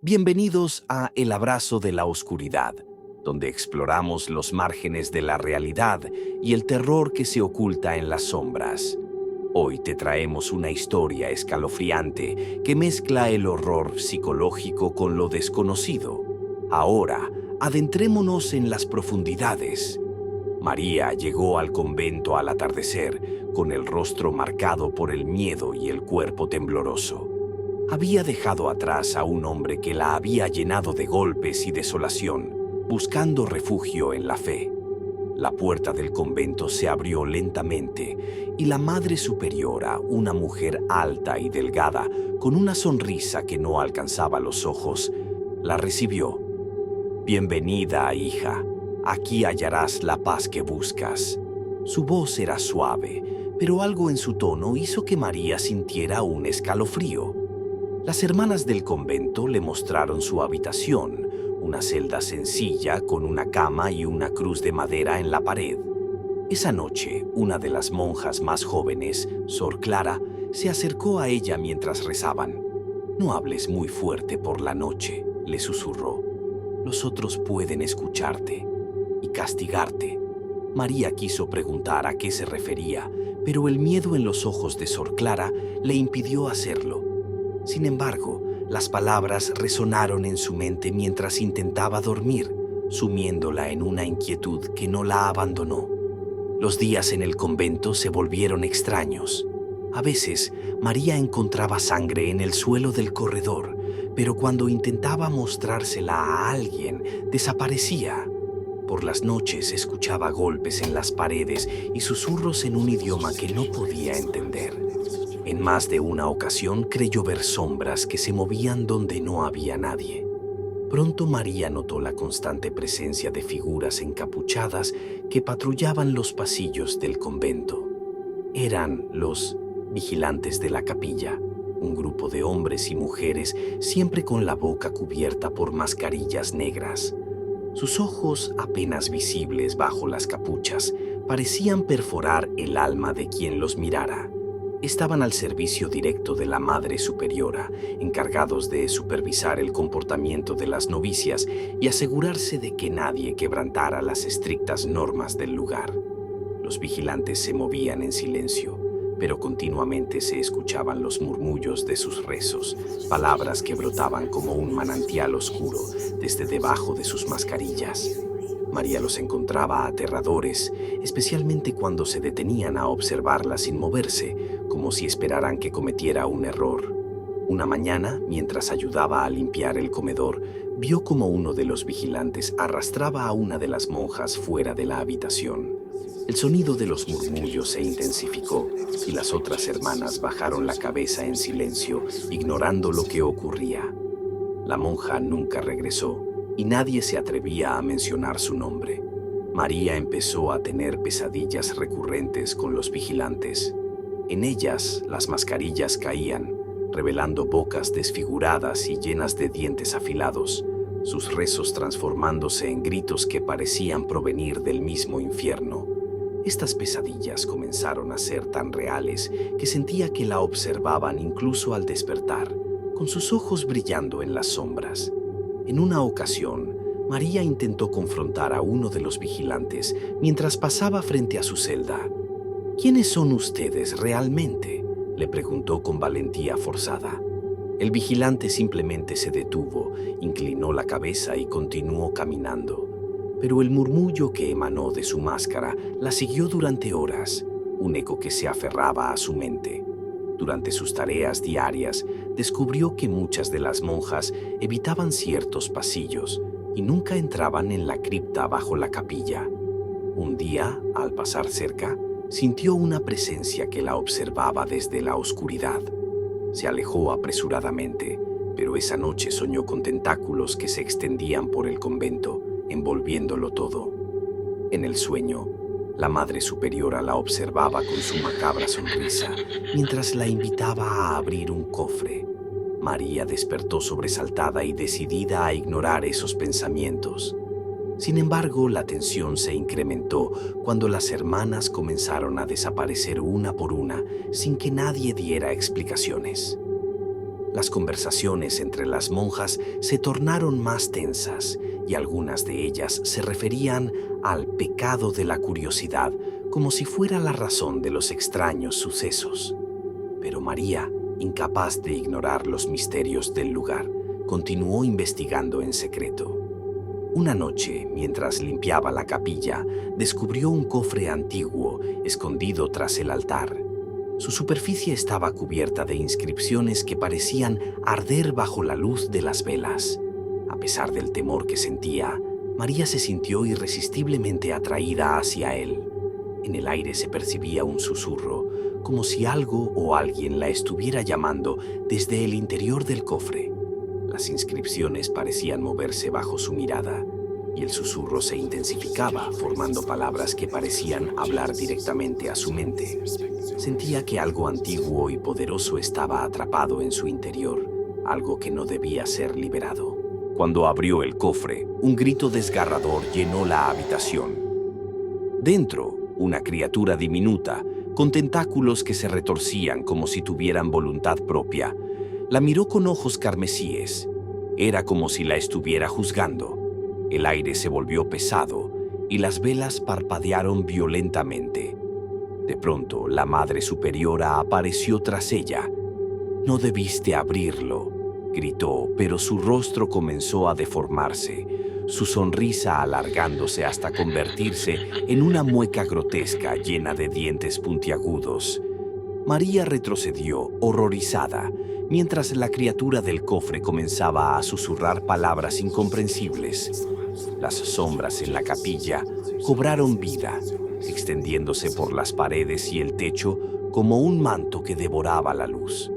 Bienvenidos a El abrazo de la oscuridad, donde exploramos los márgenes de la realidad y el terror que se oculta en las sombras. Hoy te traemos una historia escalofriante que mezcla el horror psicológico con lo desconocido. Ahora, adentrémonos en las profundidades. María llegó al convento al atardecer, con el rostro marcado por el miedo y el cuerpo tembloroso. Había dejado atrás a un hombre que la había llenado de golpes y desolación, buscando refugio en la fe. La puerta del convento se abrió lentamente y la Madre Superiora, una mujer alta y delgada, con una sonrisa que no alcanzaba los ojos, la recibió. «Bienvenida, hija. Aquí hallarás la paz que buscas». Su voz era suave, pero algo en su tono hizo que María sintiera un escalofrío. Las hermanas del convento le mostraron su habitación, una celda sencilla con una cama y una cruz de madera en la pared. Esa noche, una de las monjas más jóvenes, Sor Clara, se acercó a ella mientras rezaban. «No hables muy fuerte por la noche», le susurró. «Los otros pueden escucharte y castigarte». María quiso preguntar a qué se refería, pero el miedo en los ojos de Sor Clara le impidió hacerlo. Sin embargo, las palabras resonaron en su mente mientras intentaba dormir, sumiéndola en una inquietud que no la abandonó. Los días en el convento se volvieron extraños. A veces, María encontraba sangre en el suelo del corredor, pero cuando intentaba mostrársela a alguien, desaparecía. Por las noches escuchaba golpes en las paredes y susurros en un idioma que no podía entender. En más de una ocasión creyó ver sombras que se movían donde no había nadie. Pronto María notó la constante presencia de figuras encapuchadas que patrullaban los pasillos del convento. Eran los vigilantes de la capilla, un grupo de hombres y mujeres siempre con la boca cubierta por mascarillas negras. Sus ojos, apenas visibles bajo las capuchas, parecían perforar el alma de quien los mirara. Estaban al servicio directo de la Madre Superiora, encargados de supervisar el comportamiento de las novicias y asegurarse de que nadie quebrantara las estrictas normas del lugar. Los vigilantes se movían en silencio, pero continuamente se escuchaban los murmullos de sus rezos, palabras que brotaban como un manantial oscuro desde debajo de sus mascarillas. María los encontraba aterradores, especialmente cuando se detenían a observarla sin moverse, como si esperaran que cometiera un error. Una mañana, mientras ayudaba a limpiar el comedor, vio como uno de los vigilantes arrastraba a una de las monjas fuera de la habitación. El sonido de los murmullos se intensificó y las otras hermanas bajaron la cabeza en silencio, ignorando lo que ocurría. La monja nunca regresó y nadie se atrevía a mencionar su nombre. María empezó a tener pesadillas recurrentes con los vigilantes. En ellas, las mascarillas caían, revelando bocas desfiguradas y llenas de dientes afilados, sus rezos transformándose en gritos que parecían provenir del mismo infierno. Estas pesadillas comenzaron a ser tan reales que sentía que la observaban incluso al despertar, con sus ojos brillando en las sombras. En una ocasión, María intentó confrontar a uno de los vigilantes mientras pasaba frente a su celda. «¿Quiénes son ustedes realmente?», le preguntó con valentía forzada. El vigilante simplemente se detuvo, inclinó la cabeza y continuó caminando. Pero el murmullo que emanó de su máscara la siguió durante horas, un eco que se aferraba a su mente. Durante sus tareas diarias, descubrió que muchas de las monjas evitaban ciertos pasillos y nunca entraban en la cripta bajo la capilla. Un día, al pasar cerca, sintió una presencia que la observaba desde la oscuridad. Se alejó apresuradamente, pero esa noche soñó con tentáculos que se extendían por el convento, envolviéndolo todo. En el sueño, la Madre Superiora la observaba con su macabra sonrisa, mientras la invitaba a abrir un cofre. María despertó sobresaltada y decidida a ignorar esos pensamientos. Sin embargo, la tensión se incrementó cuando las hermanas comenzaron a desaparecer una por una, sin que nadie diera explicaciones. Las conversaciones entre las monjas se tornaron más tensas y algunas de ellas se referían al pecado de la curiosidad como si fuera la razón de los extraños sucesos. Pero María, incapaz de ignorar los misterios del lugar, continuó investigando en secreto. Una noche, mientras limpiaba la capilla, descubrió un cofre antiguo escondido tras el altar. Su superficie estaba cubierta de inscripciones que parecían arder bajo la luz de las velas. A pesar del temor que sentía, María se sintió irresistiblemente atraída hacia él. En el aire se percibía un susurro, como si algo o alguien la estuviera llamando desde el interior del cofre. Las inscripciones parecían moverse bajo su mirada, y el susurro se intensificaba, formando palabras que parecían hablar directamente a su mente. Sentía que algo antiguo y poderoso estaba atrapado en su interior, algo que no debía ser liberado. Cuando abrió el cofre, un grito desgarrador llenó la habitación. Dentro, una criatura diminuta, con tentáculos que se retorcían como si tuvieran voluntad propia, la miró con ojos carmesíes. Era como si la estuviera juzgando. El aire se volvió pesado y las velas parpadearon violentamente. De pronto, la Madre Superiora apareció tras ella. «No debiste abrirlo», gritó, pero su rostro comenzó a deformarse, su sonrisa alargándose hasta convertirse en una mueca grotesca llena de dientes puntiagudos. María retrocedió, horrorizada, mientras la criatura del cofre comenzaba a susurrar palabras incomprensibles. Las sombras en la capilla cobraron vida, extendiéndose por las paredes y el techo como un manto que devoraba la luz.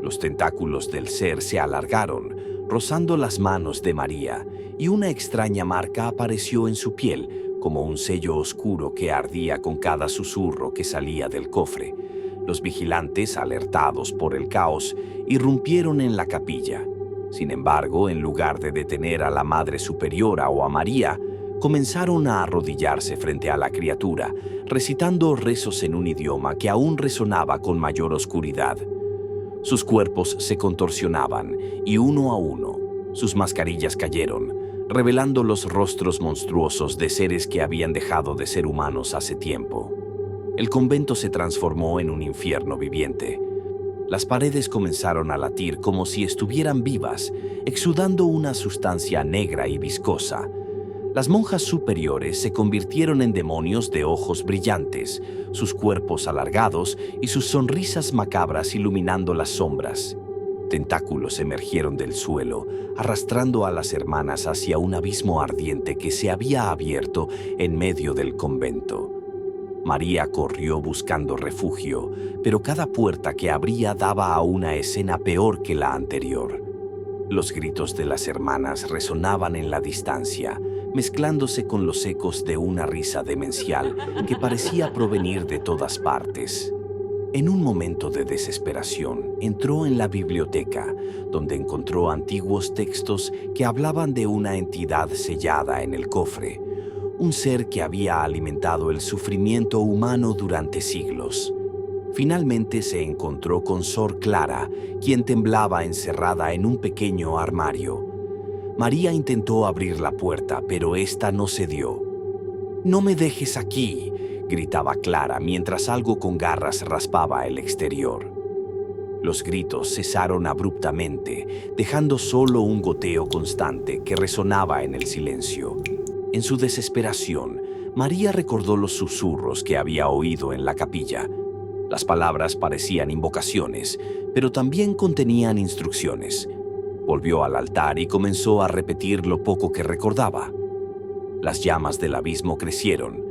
Los tentáculos del ser se alargaron, rozando las manos de María, y una extraña marca apareció en su piel, como un sello oscuro que ardía con cada susurro que salía del cofre. Los vigilantes, alertados por el caos, irrumpieron en la capilla. Sin embargo, en lugar de detener a la Madre Superiora o a María, comenzaron a arrodillarse frente a la criatura, recitando rezos en un idioma que aún resonaba con mayor oscuridad. Sus cuerpos se contorsionaban, y uno a uno, sus mascarillas cayeron, revelando los rostros monstruosos de seres que habían dejado de ser humanos hace tiempo. El convento se transformó en un infierno viviente. Las paredes comenzaron a latir como si estuvieran vivas, exudando una sustancia negra y viscosa. Las monjas superiores se convirtieron en demonios de ojos brillantes, sus cuerpos alargados y sus sonrisas macabras iluminando las sombras. Tentáculos emergieron del suelo, arrastrando a las hermanas hacia un abismo ardiente que se había abierto en medio del convento. María corrió buscando refugio, pero cada puerta que abría daba a una escena peor que la anterior. Los gritos de las hermanas resonaban en la distancia, mezclándose con los ecos de una risa demencial que parecía provenir de todas partes. En un momento de desesperación, entró en la biblioteca, donde encontró antiguos textos que hablaban de una entidad sellada en el cofre, un ser que había alimentado el sufrimiento humano durante siglos. Finalmente se encontró con Sor Clara, quien temblaba encerrada en un pequeño armario. María intentó abrir la puerta, pero ésta no cedió. «No me dejes aquí», gritaba Clara mientras algo con garras raspaba el exterior. Los gritos cesaron abruptamente, dejando solo un goteo constante que resonaba en el silencio. En su desesperación, María recordó los susurros que había oído en la capilla. Las palabras parecían invocaciones, pero también contenían instrucciones. Volvió al altar y comenzó a repetir lo poco que recordaba. Las llamas del abismo crecieron,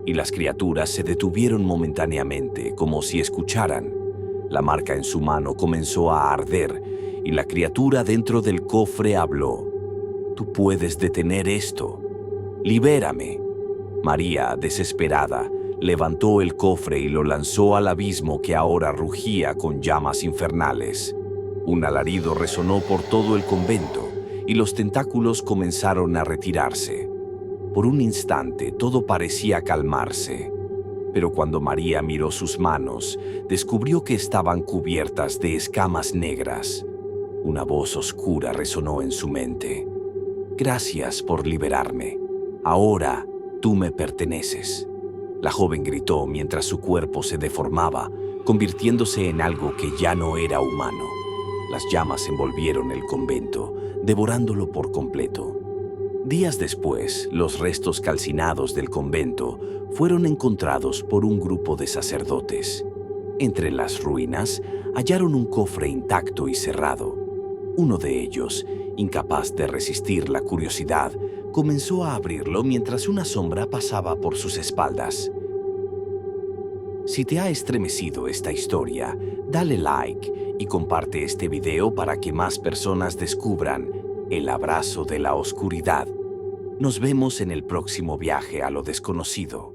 y las criaturas se detuvieron momentáneamente, como si escucharan. La marca en su mano comenzó a arder, y la criatura dentro del cofre habló. «Tú puedes detener esto. Libérame». María, desesperada, levantó el cofre y lo lanzó al abismo que ahora rugía con llamas infernales. Un alarido resonó por todo el convento, y los tentáculos comenzaron a retirarse. Por un instante todo parecía calmarse, pero cuando María miró sus manos, descubrió que estaban cubiertas de escamas negras. Una voz oscura resonó en su mente. «Gracias por liberarme. Ahora tú me perteneces». La joven gritó mientras su cuerpo se deformaba, convirtiéndose en algo que ya no era humano. Las llamas envolvieron el convento, devorándolo por completo. Días después, los restos calcinados del convento fueron encontrados por un grupo de sacerdotes. Entre las ruinas hallaron un cofre intacto y cerrado. Uno de ellos, incapaz de resistir la curiosidad, comenzó a abrirlo mientras una sombra pasaba por sus espaldas. Si te ha estremecido esta historia, dale like y comparte este video para que más personas descubran el abrazo de la oscuridad. Nos vemos en el próximo viaje a lo desconocido.